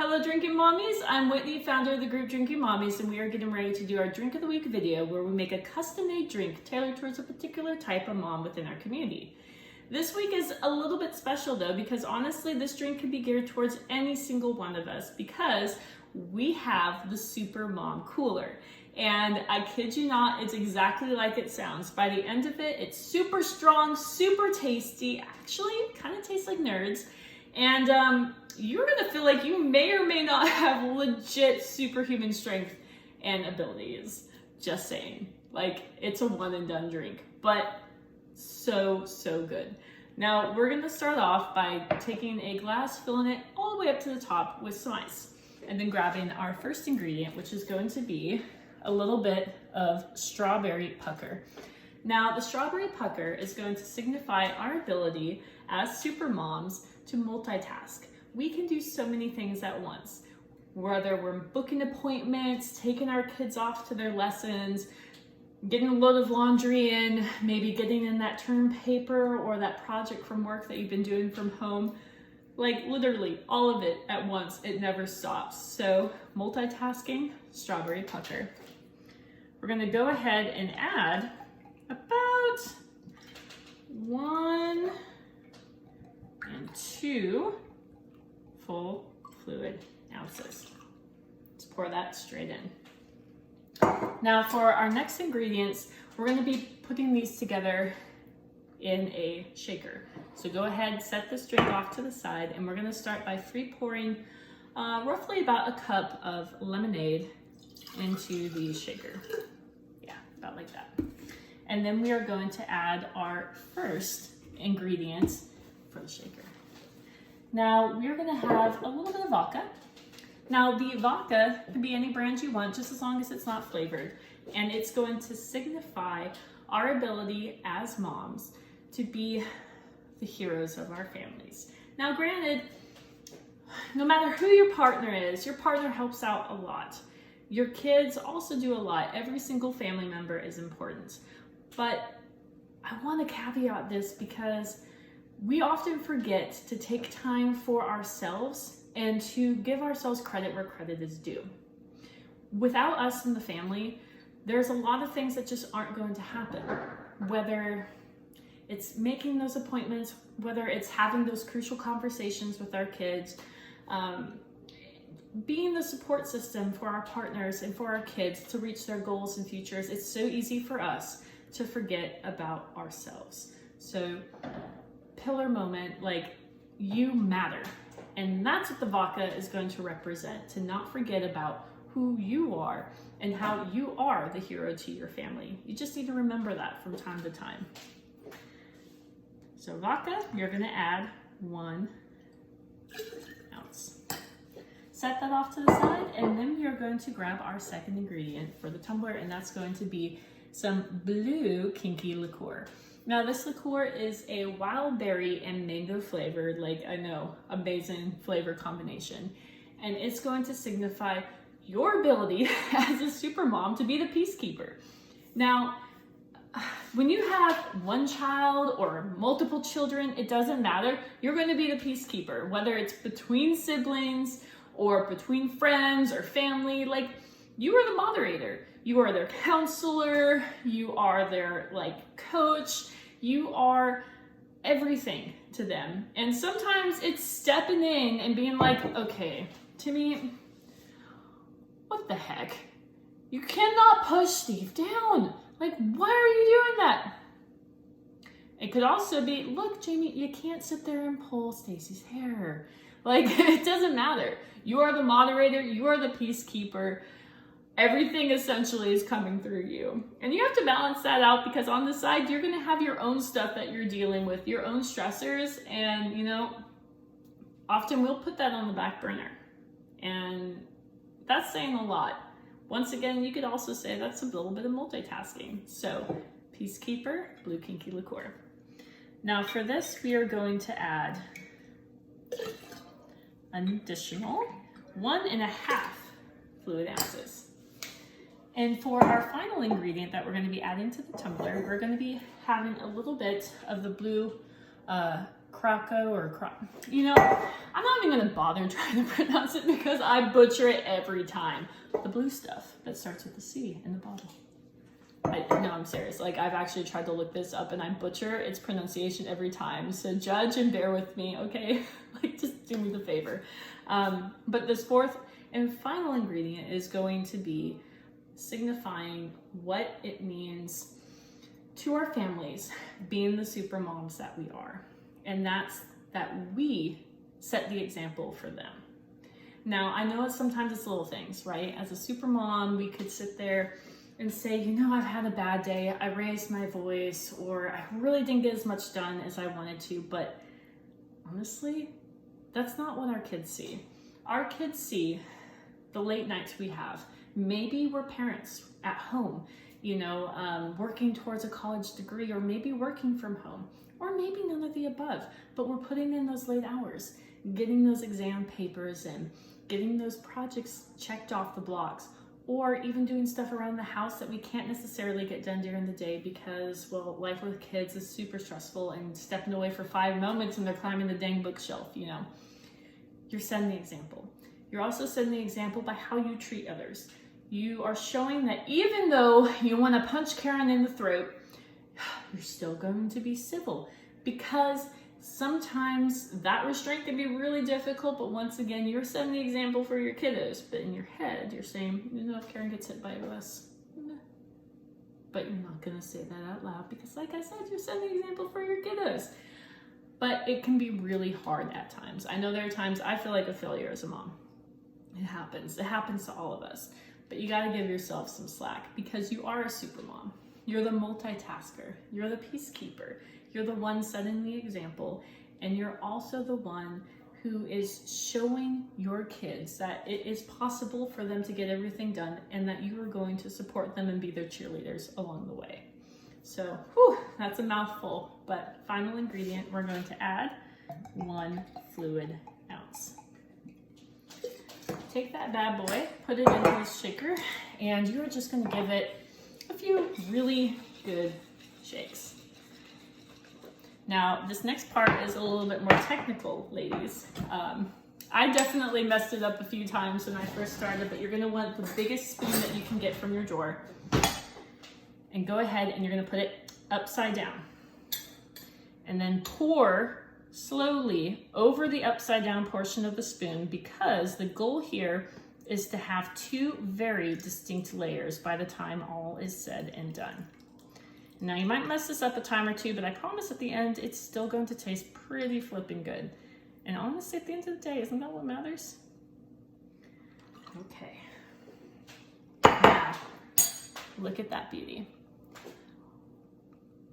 Hello Drinking Mommies, I'm Whitney, founder of the group Drinking Mommies, and we are getting ready to do our Drink of the Week video where we make a custom-made drink tailored towards a particular type of mom within our community. This week is a little bit special though, because honestly this drink can be geared towards any single one of us because we have the Super Mom Cooler. And I kid you not, it's exactly like it sounds. By the end of it, it's super strong, super tasty, actually kind of tastes like nerds. And you're gonna feel like you may or may not have legit superhuman strength and abilities. Just saying. Like, it's a one and done drink, but so good. Now, we're gonna start off by taking a glass, filling it all the way up to the top with some ice, and then grabbing our first ingredient, which is going to be a little bit of strawberry pucker. Now, the strawberry pucker is going to signify our ability as super moms to multitask. We can do so many things at once, whether we're booking appointments, taking our kids off to their lessons, getting a load of laundry in, maybe getting in that term paper or that project from work that you've been doing from home. Like literally all of it at once, it never stops. So multitasking, strawberry pucker. We're gonna go ahead and add about 1 and 2 full fluid ounces. Let's pour that straight in. Now for our next ingredients, we're going to be putting these together in a shaker. So go ahead, set this drink off to the side, and we're going to start by free pouring roughly about a cup of lemonade into the shaker. Yeah, about like that. And then we are going to add our first ingredients for the shaker. Now we're gonna have a little bit of vodka. Now the vodka can be any brand you want, just as long as it's not flavored. And it's going to signify our ability as moms to be the heroes of our families. Now granted, no matter who your partner is, your partner helps out a lot. Your kids also do a lot. Every single family member is important. But I want to caveat this because we often forget to take time for ourselves and to give ourselves credit where credit is due. Without us in the family, there's a lot of things that just aren't going to happen. Whether it's making those appointments, whether it's having those crucial conversations with our kids, being the support system for our partners and for our kids to reach their goals and futures. It's so easy for us to forget about ourselves. So pillar moment, like, you matter. And that's what the vodka is going to represent, to not forget about who you are and how you are the hero to your family. You just need to remember that from time to time. So vodka, you're gonna add 1 ounce. Set that off to the side, and then we are going to grab our second ingredient for the tumbler, and that's going to be some blue Kinky liqueur. Now this liqueur is a wild berry and mango flavored, like, I know, amazing flavor combination. And it's going to signify your ability as a super mom to be the peacekeeper. Now, when you have one child or multiple children, it doesn't matter. You're going to be the peacekeeper, whether it's between siblings or between friends or family. Like, you are the moderator. You are their counselor. You are their, like, coach. You are everything to them. And sometimes it's stepping in and being like, okay, Timmy, what the heck? You cannot push Steve down. Like, why are you doing that? It could also be, look, Jamie, you can't sit there and pull Stacy's hair. Like, it doesn't matter. You are the moderator. You are the peacekeeper. Everything essentially is coming through you. And you have to balance that out, because on the side, you're gonna have your own stuff that you're dealing with, your own stressors, and, you know, often we'll put that on the back burner. And that's saying a lot. Once again, you could also say that's a little bit of multitasking. So, peacekeeper, blue Kinky liqueur. Now for this, we are going to add an additional 1.5 fluid ounces. And for our final ingredient that we're going to be adding to the tumbler, we're going to be having a little bit of the blue curaçao or you know, I'm not even gonna bother trying to pronounce it because I butcher it every time. The blue stuff that starts with the C in the bottle. No, I'm serious. Like, I've actually tried to look this up and I butcher its pronunciation every time. So judge and bear with me, okay? Like, just do me the favor. But this fourth and final ingredient is going to be signifying what it means to our families being the super moms that we are. And that's that we set the example for them. Now, I know sometimes it's little things, right? As a super mom, we could sit there and say, you know, I've had a bad day, I raised my voice, or I really didn't get as much done as I wanted to, but honestly, that's not what our kids see. Our kids see the late nights we have. Maybe we're parents at home, you know, working towards a college degree, or maybe working from home, or maybe none of the above, but we're putting in those late hours, getting those exam papers in, getting those projects checked off the blocks, or even doing stuff around the house that we can't necessarily get done during the day because, well, life with kids is super stressful, and stepping away for 5 moments and they're climbing the dang bookshelf, you know. You're setting the example. You're also setting the example by how you treat others. You are showing that even though you want to punch Karen in the throat, you're still going to be civil, because sometimes that restraint can be really difficult, but once again, you're setting the example for your kiddos. But in your head, you're saying, you know, if Karen gets hit by a bus, but you're not going to say that out loud because, like I said, you're setting the example for your kiddos. But it can be really hard at times. I know there are times I feel like a failure as a mom. It happens. It happens to all of us. But you got to give yourself some slack because you are a super mom. You're the multitasker. You're the peacekeeper. You're the one setting the example, and you're also the one who is showing your kids that it is possible for them to get everything done, and that you are going to support them and be their cheerleaders along the way. So, that's a mouthful, but final ingredient, we're going to add 1 fluid ounce. Take that bad boy, put it into this shaker, and you're just going to give it a few really good shakes. Now, this next part is a little bit more technical, ladies. I definitely messed it up a few times when I first started, but you're gonna want the biggest spoon that you can get from your drawer. And go ahead and you're gonna put it upside down. And then pour slowly over the upside down portion of the spoon, because the goal here is to have 2 very distinct layers by the time all is said and done. Now, you might mess this up a time or 2, but I promise at the end, it's still going to taste pretty flipping good. And honestly, at the end of the day, isn't that what matters? Okay. Now, look at that beauty.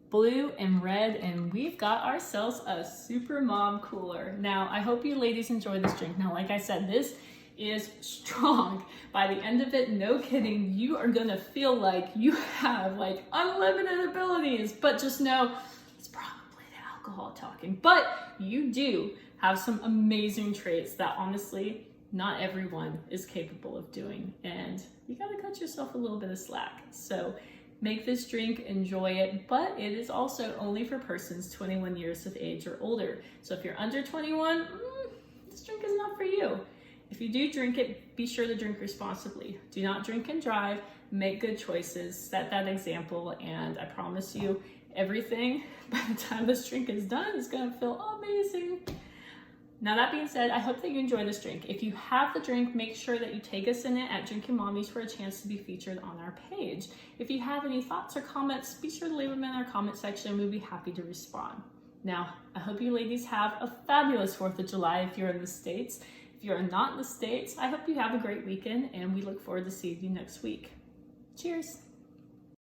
Blue and red, and we've got ourselves a super mom cooler. Now, I hope you ladies enjoy this drink. Now, like I said, this is strong. By the end of it, no kidding, you are gonna feel like you have like unlimited abilities, but just know it's probably the alcohol talking. But you do have some amazing traits that honestly not everyone is capable of doing, and you gotta cut yourself a little bit of slack. So make this drink, enjoy it, but it is also only for persons 21 years of age or older. So if you're under 21, this drink is not for you. If you do drink it, be sure to drink responsibly. Do not drink and drive, make good choices, set that example, and I promise you, everything by the time this drink is done is gonna feel amazing. Now that being said, I hope that you enjoy this drink. If you have the drink, make sure that you tag us in it at Drinking Mommies for a chance to be featured on our page. If you have any thoughts or comments, be sure to leave them in our comment section. We'd be happy to respond. Now, I hope you ladies have a fabulous 4th of July if you're in the States. If you're not in the States, I hope you have a great weekend, and we look forward to seeing you next week. Cheers.